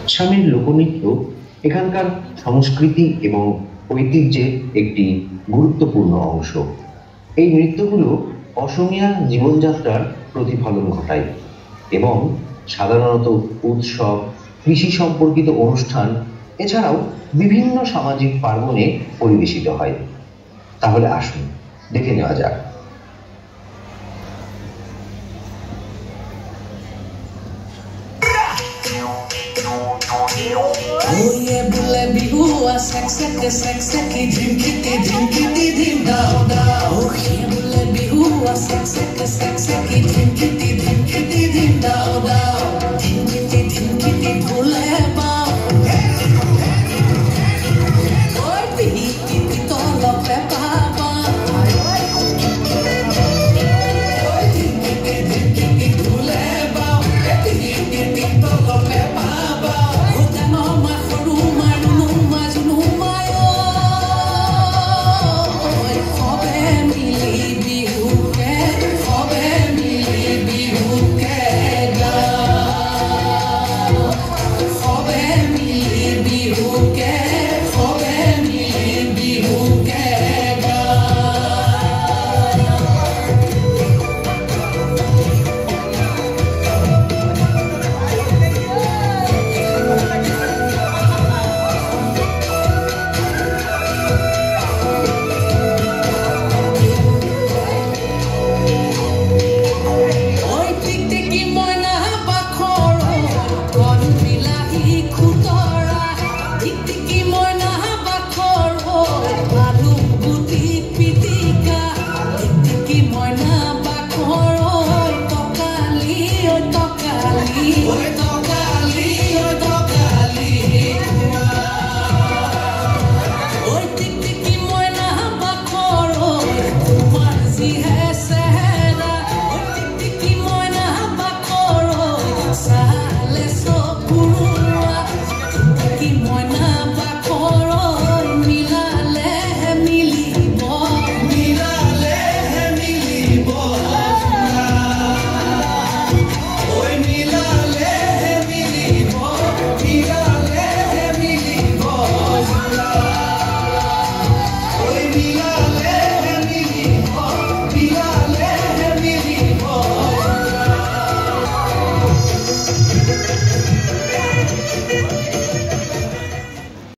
আসামের লোকনৃত্য এখানকার সংস্কৃতি এবং ঐতিহ্যের একটি গুরুত্বপূর্ণ অংশ। এই নৃত্যগুলো অসমীয়া জীবনযাত্রার প্রতিফলন ঘটায় এবং সাধারণত উৎসব, কৃষি সম্পর্কিত অনুষ্ঠান এছাড়াও বিভিন্ন সামাজিক পার্বণে পরিবেশিত হয়। তাহলে আসুন দেখে নেওয়া যাক। Oye bule bihua sekseki धिमकिटी धिम दाओ दाओ Oye bule bihua sekseki धिमकिटी धिम दाओ दाओ धिमकिटी bule bao Oye bihiti tolo pepa ba Oye धिमकिटी bule bao bihiti tolo pepa ba What?